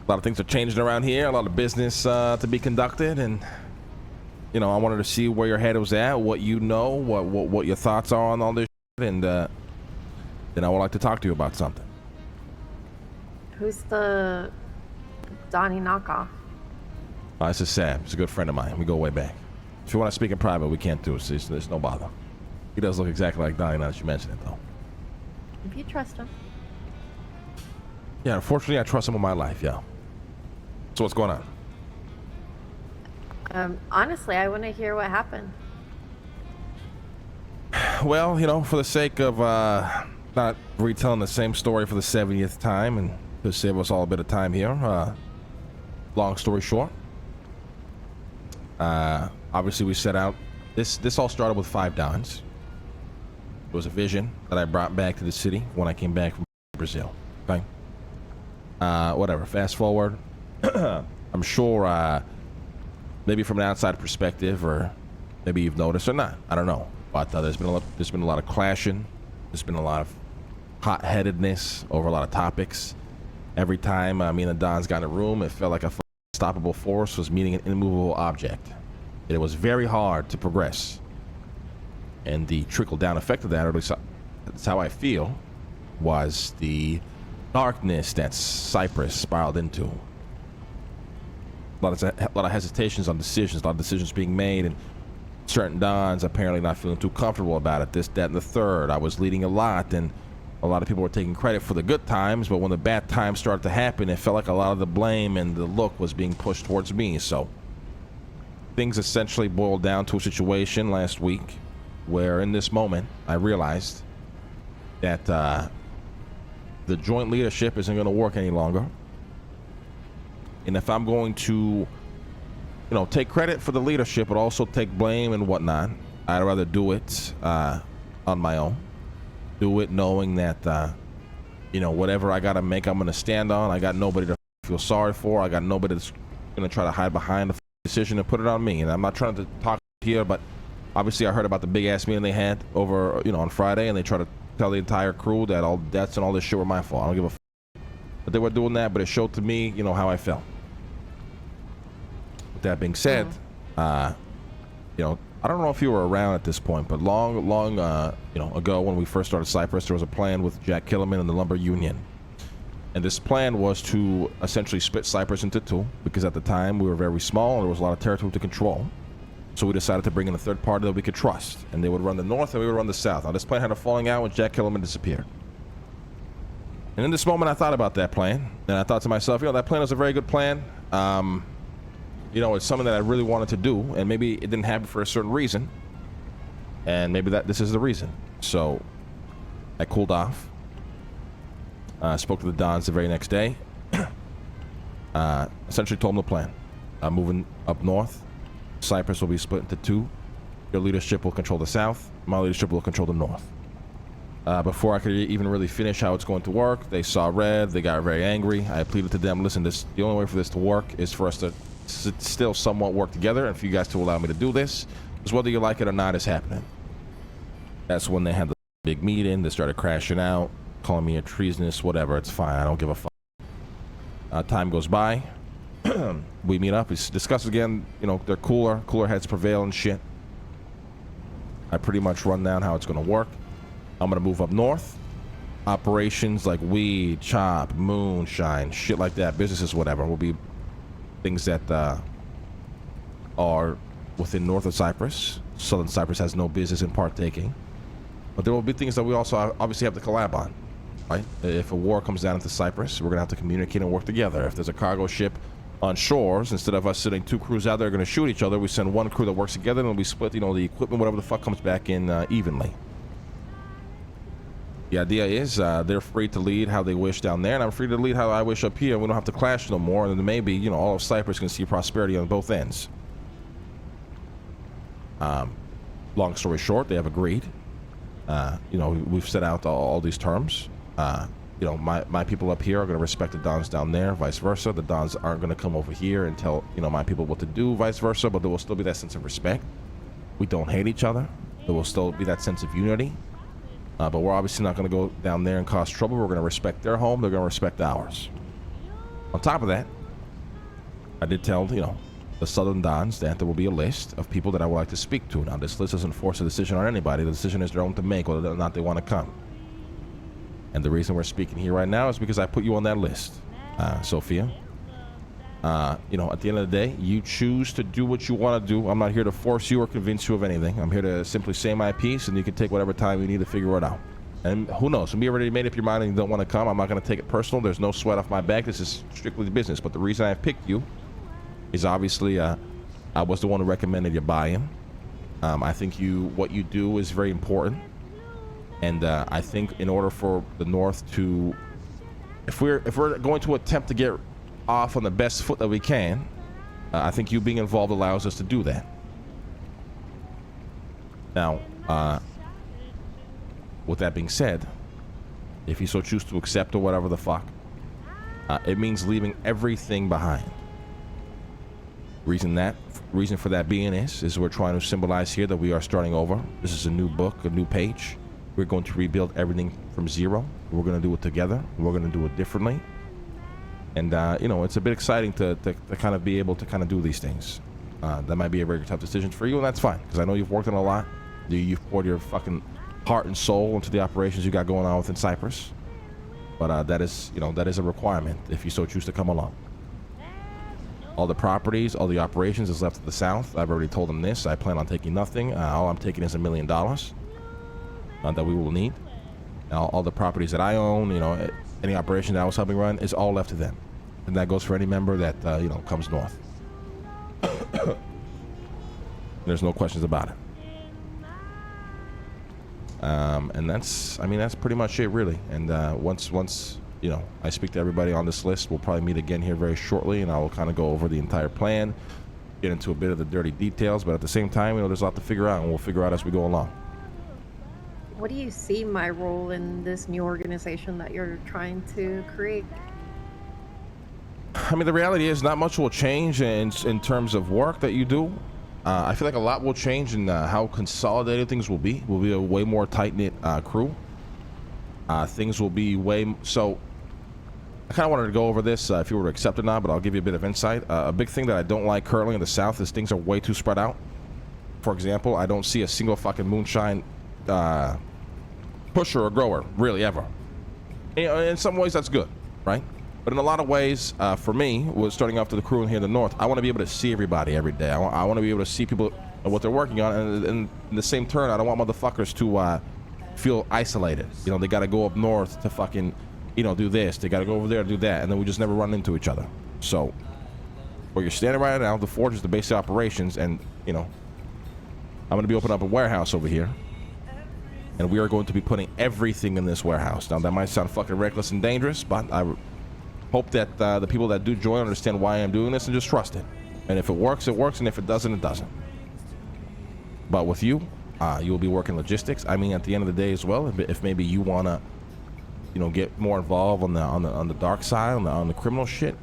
A lot of things are changing around here. A lot of business to be conducted, and I wanted to see where your head was at, what you know, what your thoughts are on all this shit, and then I would like to talk to you about something. Who's the Donnie knockoff? This is Sam. He's a good friend of mine. We go way back. If you want to speak in private, we can't do it. So there's no bother. He does look exactly like Donnie now that you mention it, though. If you trust him. Yeah, unfortunately, I trust him with my life, yeah. So what's going on? Honestly, I want to hear what happened. Well, for the sake of not retelling the same story for the 70th time and to save us all a bit of time here, long story short, obviously we set out. This all started with 5 Dons. It was a vision that I brought back to the city when I came back from Brazil. Okay. Whatever. Fast forward. I'm sure maybe from an outside perspective, or maybe you've noticed or not, I don't know, but there's been a lot of clashing. There's been a lot of hot-headedness over a lot of topics. Every time me and the Dons got in a room, it felt like a unstoppable force was meeting an immovable object. It was very hard to progress, and the trickle-down effect of that, or at least that's how I feel, was the darkness that Cypress spiraled into. A lot of hesitations on decisions, a lot of decisions being made, and certain Dons apparently not feeling too comfortable about it. This, that, and the third. I was leading a lot, and a lot of people were taking credit for the good times, but when the bad times started to happen, it felt like a lot of the blame and the look was being pushed towards me. So things essentially boiled down to a situation last week where in this moment I realized that the joint leadership isn't going to work any longer. And if I'm going to, take credit for the leadership, but also take blame and whatnot, I'd rather do it on my own. Do it knowing that, whatever I got to make, I'm going to stand on. I got nobody to feel sorry for. I got nobody that's going to try to hide behind the decision and put it on me. And I'm not trying to talk here, but obviously I heard about the big-ass meeting they had over, on Friday, and they tried to tell the entire crew that all debts and all this shit were my fault. I don't give a but they were doing that, but it showed to me, how I felt. With that being said, I don't know if you were around at this point, but long ago when we first started Cypress, there was a plan with Jack Killerman and the Lumber Union. And this plan was to essentially split Cypress into 2, because at the time we were very small and there was a lot of territory to control. So we decided to bring in a third party that we could trust, and they would run the north and we would run the south. Now this plan had a falling out when Jack Killerman disappeared. And in this moment I thought about that plan, and I thought to myself, that plan was a very good plan. It's something that I really wanted to do, and maybe it didn't happen for a certain reason, and maybe this is the reason. So I cooled off. Spoke to the Dons the very next day. Essentially told them the plan. I'm moving up north. Cypress will be split into 2. Your leadership will control the south. My leadership will control the north. Before I could even really finish how it's going to work, they saw red. They got very angry. I pleaded to them, listen, the only way for this to work is for us to still somewhat work together, and for you guys to allow me to do this, because whether you like it or not, it's happening. That's when they had the big meeting. They started crashing out, calling me a treasonous, whatever. It's fine. I don't give a fuck. Time goes by. We meet up. We discuss again. They're cooler heads prevail and shit. I pretty much run down how it's going to work. I'm going to move up north. Operations like weed, chop, moonshine, shit like that, businesses, whatever, will be things that are within north of Cypress. Southern Cypress has no business in partaking. But there will be things that we also obviously have to collab on, right? If a war comes down into Cypress, we're going to have to communicate and work together. If there's a cargo ship on shores, instead of us sitting 2 crews out there going to shoot each other, we send 1 crew that works together, and we split, the equipment, whatever the fuck comes back in evenly. The idea is they're free to lead how they wish down there, and I'm free to lead how I wish up here. We don't have to clash no more, and then maybe, all of Cyprus can see prosperity on both ends. Long story short, they have agreed. We've set out all these terms. My people up here are going to respect the Dons down there, vice versa. The Dons aren't going to come over here and tell, my people what to do, vice versa, but there will still be that sense of respect. We don't hate each other. There will still be that sense of unity. But we're obviously not going to go down there and cause trouble. We're going to respect their home. They're going to respect ours. On top of that, I did tell, the Southern Dons that there will be a list of people that I would like to speak to. Now, this list doesn't force a decision on anybody. The decision is their own to make whether or not they want to come. And the reason we're speaking here right now is because I put you on that list, Sofia. At the end of the day, you choose to do what you want to do. I'm not here to force you or convince you of anything. I'm here to simply say my piece, and you can take whatever time you need to figure it out. And who knows? Maybe you already made up your mind and you don't want to come. I'm not going to take it personal. There's no sweat off my back. This is strictly business. But the reason I picked you is obviously I was the one who recommended you buy in. I think what you do is very important. And I think in order for the North to, if we're going to attempt to get off on the best foot that we can, I think you being involved allows us to do that. Now, with that being said, if you so choose to accept or whatever the fuck, it means leaving everything behind. Reason for that being is we're trying to symbolize here that we are starting over. This is a new book, a new page. We're going to rebuild everything from zero. We're going to do it together. We're going to do it differently. And, it's a bit exciting to kind of be able to kind of do these things. That might be a very tough decision for you, and that's fine, because I know you've worked on a lot. You've poured your fucking heart and soul into the operations you got going on within Cypress. But that is a requirement if you so choose to come along. All the properties, all the operations is left to the south. I've already told them this. I plan on taking nothing. All I'm taking is $1 million that we will need. Now, all the properties that I own, any operation that I was helping run is all left to them. And that goes for any member that, comes north. There's no questions about it. And that's pretty much it, really. And once I speak to everybody on this list, we'll probably meet again here very shortly, and I will kind of go over the entire plan, get into a bit of the dirty details, but at the same time, there's a lot to figure out, and we'll figure out as we go along. What do you see my role in this new organization that you're trying to create? I mean, the reality is not much will change in terms of work that you do. I feel like a lot will change in how consolidated things will be. We'll be a way more tight-knit crew. Things will be so I kind of wanted to go over this if you were to accept it or not, but I'll give you a bit of insight. A big thing that I don't like currently in the South is things are way too spread out. For example, I don't see a single fucking moonshine pusher or grower, really, ever. In some ways, that's good, right? But in a lot of ways, for me, was starting off to the crew in here in the North, I want to be able to see everybody every day. I want to be able to see people and what they're working on. And in the same turn, I don't want motherfuckers to feel isolated. They got to go up north to fucking, do this. They got to go over there to do that. And then we just never run into each other. So, where you're standing right now, the Forge is the base of operations. And, I'm going to be opening up a warehouse over here. And we are going to be putting everything in this warehouse. Now, that might sound fucking reckless and dangerous, but I hope that the people that do join understand why I'm doing this and just trust it. And if it works, it works. And if it doesn't, it doesn't. But with you, you will be working logistics. I mean, at the end of the day as well, if maybe you want to, get more involved on the dark side, on the criminal shit,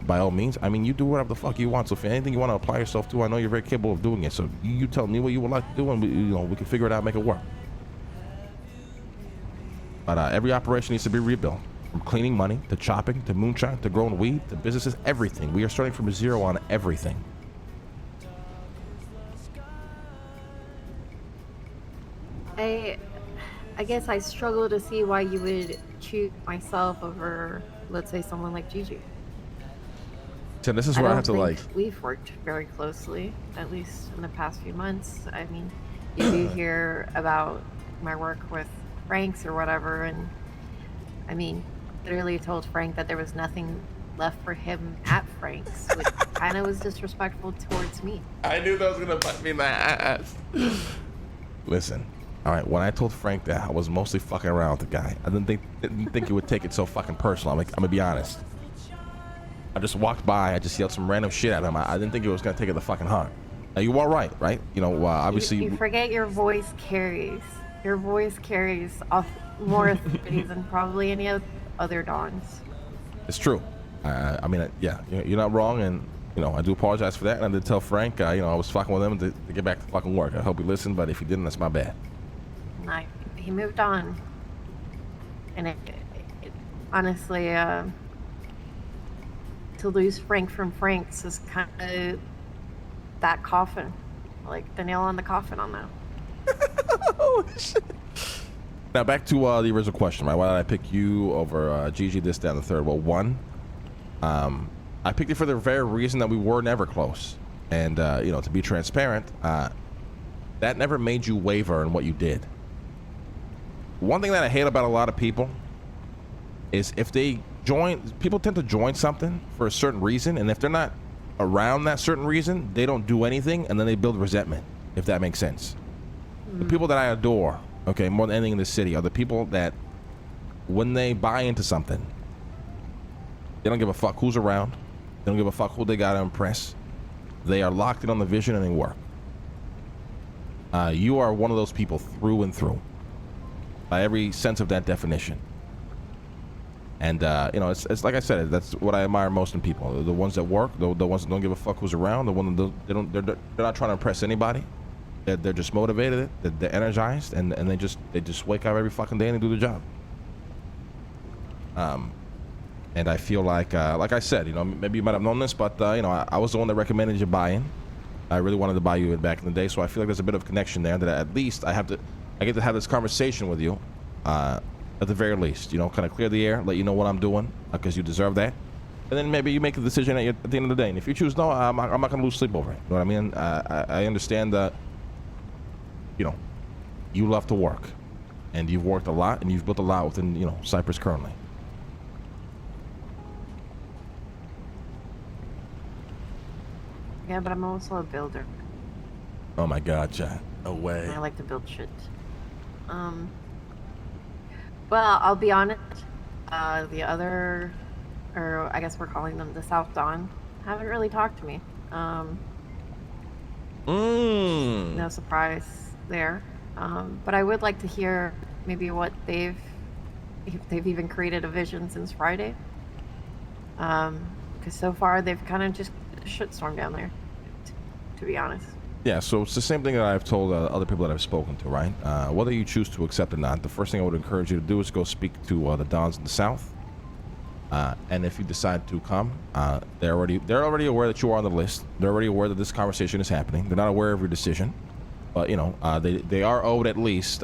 by all means. I mean, you do whatever the fuck you want. So if anything you want to apply yourself to, I know you're very capable of doing it. So you tell me what you would like to do, and we can figure it out, make it work. But every operation needs to be rebuilt. From cleaning money, to chopping, to moonshine, to growing weed, to businesses, everything. We are starting from zero on everything. I guess I struggle to see why you would choose myself over, let's say, someone like Gigi. So this is where I have to We've worked very closely, at least in the past few months. I mean, you do hear about my work with Frank's or whatever, and I mean, literally told Frank that there was nothing left for him at Frank's, which kind of was disrespectful towards me. I knew that was gonna bite me in the ass. Listen, all right. When I told Frank that, I was mostly fucking around with the guy. I didn't think he would take it so fucking personal. I'm gonna be honest. I just walked by. I just yelled some random shit at him. I didn't think he was gonna take it the fucking heart. Now, you are right? Obviously. You forget your voice carries. Your voice carries off more authority than probably any other Dons. It's true. Yeah, you're not wrong, and I do apologize for that. And I did tell Frank, I was fucking with him to get back to fucking work. I hope he listened, but if he didn't, that's my bad. He moved on, and it honestly, to lose Frank from Frank's is kind of that coffin, like the nail on the coffin on that. Holy shit. Now back to the original question, right? Why did I pick you over Gigi, this, that, and the third? Well, one, I picked you for the very reason that we were never close. And, you know, to be transparent, that never made you waver in what you did. One thing that I hate about a lot of people is if they join, people tend to join something for a certain reason, and if they're not around that certain reason, they don't do anything, and then they build resentment, if that makes sense. The people that I adore, okay, more than anything in this city, are the people that when they buy into something, they don't give a fuck who's around, they don't give a fuck who they gotta impress. They are locked in on the vision and they work. You are one of those people through and through, by every sense of that definition. And you know, it's like I said, that's what I admire most in people. The ones that work, the ones that don't give a fuck who's around, the ones that they're not trying to impress anybody. They're just motivated, they're energized, and they just wake up every fucking day and they do the job. And I feel like I said, you know, maybe you might have known this, but you know, I was the one that recommended you buy in. I really wanted to buy you in back in the day, so I feel like there's a bit of connection there that at least I get to have this conversation with you, at the very least, you know, kind of clear the air, let you know what I'm doing, because you deserve that. And then maybe you make a decision at the end of the day. And if you choose no, I'm not going to lose sleep over it. You know what I mean? I understand that, you know, you love to work, and you've worked a lot, and you've built a lot within, you know, Cypress currently. Yeah, but I'm also a builder. Oh my God, Chad. No way. I like to build shit. Well, I'll be honest. The other, or I guess we're calling them the South Dawn, haven't really talked to me. No surprise there. But I would like to hear maybe what if they've even created a vision since Friday. Because so far they've kind of just shitstorm down there, to be honest. Yeah, so it's the same thing that I've told other people that I've spoken to, right? Whether you choose to accept or not, the first thing I would encourage you to do is go speak to the Dons in the South. And if you decide to come, they're already aware that you are on the list. They're already aware that this conversation is happening. They're not aware of your decision, but you know, they are owed at least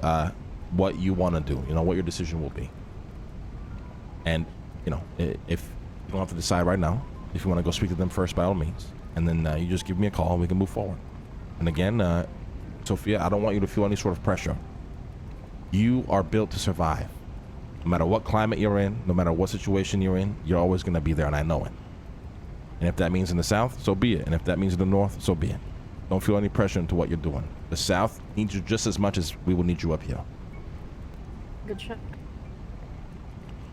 what you want to do. You know what your decision will be. And you know, if you don't have to decide right now, if you want to go speak to them first, by all means, and then you just give me a call and we can move forward. And again, Sofia, I don't want you to feel any sort of pressure. You are built to survive. No matter what climate you're in, no matter what situation you're in, you're always going to be there, and I know it. And if that means in the South, so be it. And if that means in the North, so be it. Don't feel any pressure into what you're doing. The South needs you just as much as we will need you up here. Good shit.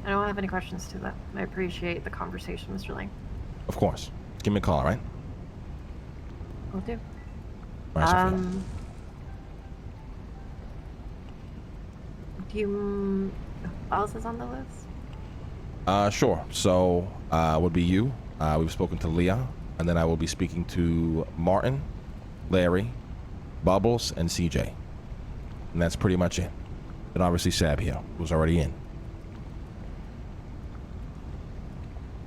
I don't have any questions to that. I appreciate the conversation, Mr. Lang. Of course. Give me a call, all right? Will do. All right, Sofia. Who else is on the list? Sure. So, would be you. We've spoken to Leah, and then I will be speaking to Martin, Larry, Bubbles, and CJ. And that's pretty much it. And obviously Sab here, who's already in.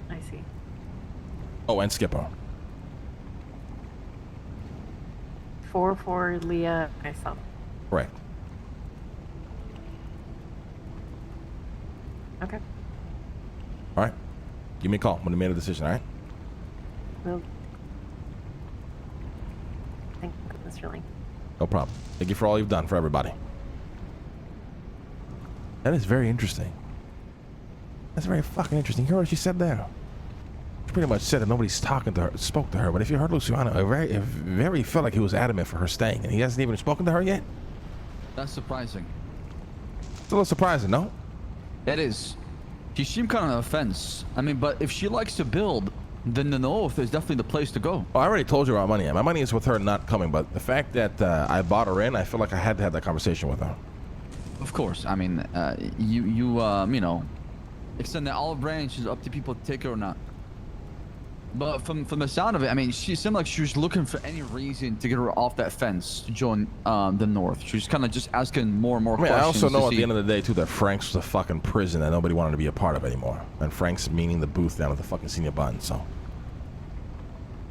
I see. Oh, and Skipper. 4 for Leah, myself. Correct. Okay. All right. Give me a call when you made a decision, all right? Well, thank you, Mr. Lang. No problem. Thank you for all you've done for everybody. That is very interesting. That's very fucking interesting. You heard what she said there? She pretty much said that nobody's talking to her, spoke to her. But if you heard Luciano, it very felt like he was adamant for her staying, and he hasn't even spoken to her yet. That's surprising. It's a little surprising, no? It is. She seemed kind of on the fence. I mean, but if she likes to build, then the North is definitely the place to go. Well, I already told you where my money is. My money is with her not coming, but the fact that I bought her in, I feel like I had to have that conversation with her. Of course. I mean, you know, extend the olive branch is up to people to take her or not. But from the sound of it, I mean, she seemed like she was looking for any reason to get her off that fence to join the North. She was kind of just asking more and more questions. I also know at the end of the day, too, that Frank's was a fucking prison that nobody wanted to be a part of anymore. And Frank's meaning the booth down at the fucking senior button, so.